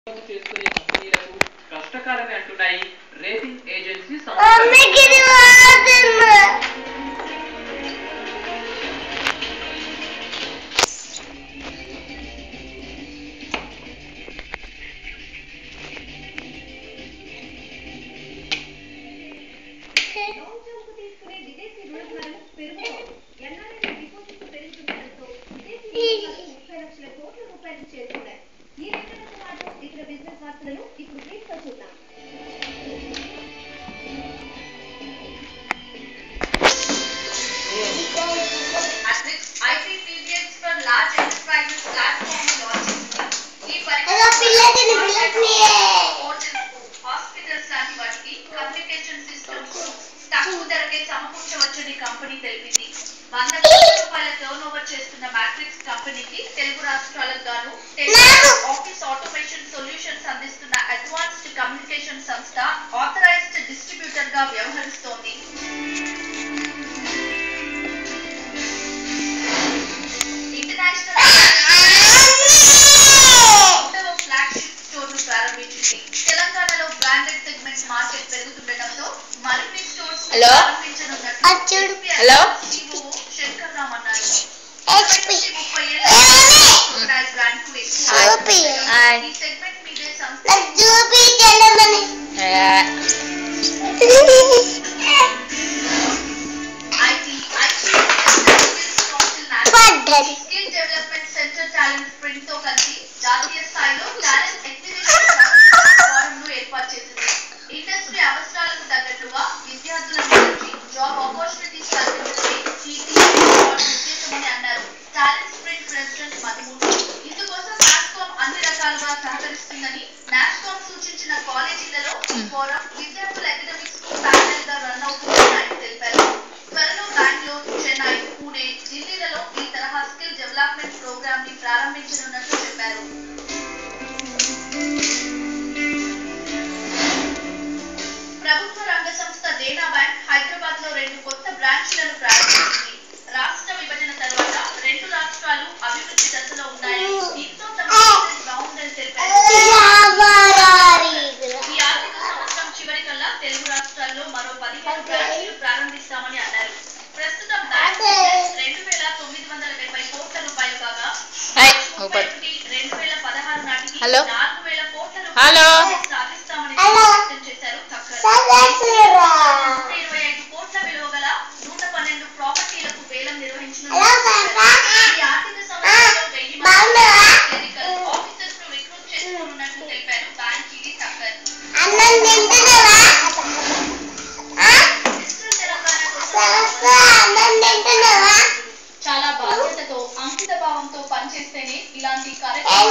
చేసుకునే కంపెనీలకు కష్టకాలమే అంటున్నాయి రేటింగ్ ఏజెన్సీ సంస్థలు. సమకూర్చవచ్చని కంపెనీ తెలిపింది. 100 కోట్ల రూపాయల టర్నోవర్ చేస్తున్న మ్యాట్రిక్స్ కంపెనీకి తెలుగు రాష్ట్రాలకు గాను ఆఫీస్ ఆటోమేషన్ సొల్యూషన్స్ అందిస్తున్న అడ్వాన్స్డ్ కమ్యూనికేషన్ సంస్థ ఆథరైజ్డ్ డిస్ట్రిబ్యూటర్ గా వ్యవహరిస్తోంది. ఇంటర్నేషనల్ ఫ్లాగ్షిప్ స్టోర్ ను ప్రారంభించింది. తెలంగాణలో బ్రాండెడ్ సెగ్మెంట్ మార్కెట్ పెరుగుతుండటంతో మరిన్ని స్టోర్స్ ప్రారంభించనున్నట్లు శంకర్ రామ్ అన్నారు. 30 ఏళ్ల బ్రాండ్ కు ఎక్కువ ఈ సెగ్మెంట్ మీదే సంస్థ skill development centre talent sprint తో కలిసి జాతీయ స్థాయిలో టాలెంట్ ఎగ్జిబిషన్ ఫోరం ను ఏర్పాటు చేసింది. ఇండస్ట్రీ అవసరాలకు తగ్గట్లుగా విద్యార్థుల నుంచి జాబ్ ఆపర్చునిటీస్ కల్పించడమే ఈ ఉద్దేశమని అన్నారు టాలెంట్ స్ప్రింట్ ప్రెసిడెంట్ మధుమూర్తి. ఇందుకోసం నాస్కామ్ అన్ని రకాలుగా సహకరిస్తుందని, నాస్కామ్ సూచించిన కాలేజీలలో ఈ ఫోరం విద్యార్థుల అకాడమిక్స్ కు ప్యానెల్ గా రన్ అవుతుందని ఆయన తెలిపారు. త్వరలో బెంగళూరు, చెన్నై, పూణే, ఢిల్లీలలో ఈ తరహా స్కిల్ డెవలప్మెంట్ ప్రోగ్రామ్ ని ప్రారంభించనున్నట్లు చెప్పారు. ప్రభుత్వ రంగ సంస్థ దేనా బ్యాంక్ హైదరాబాద్ లో 2 కొత్త బ్రాంచ్లను ప్రారంభించింది. రాష్ట్ర విభజన తర్వాత 2 రాష్ట్రాలు అభివృద్ధి దశలో ఉన్నాయి. దీంతో తమ బిజినెస్ బాగుందని తెలిపారు. ఈ ఆర్థిక సంవత్సరం చివరికల్లా తెలుగు రాష్ట్రాల్లో మరో 15 బ్రాంచ్లు ప్రారంభిస్తామని అన్నారు. ప్రస్తుతం బ్యాంక్ 2,970 కోట్ల రూపాయలు కాగా 2016 నాటికి 4,000 కోట్ల రూపాయలు సాధిస్తామని స్పష్టం చేశారు. 125 కోట్ల విలువ గల 112 ప్రాపర్టీలకు వేలం నిర్వహించనున్నారు. ఈ ఆర్థిక సంవత్సరంలో 1000 మంది క్లరికల్ ఆఫీసర్స్ ను రిక్రూట్ చేసుకోనున్నట్లు తెలిపారు bank ED Thakkar. Digital Telangana కోసం చాలా బాధ్యతతో అంకిత భావంతో పనిచేస్తేనే ఇలాంటి కార్యక్రమాలు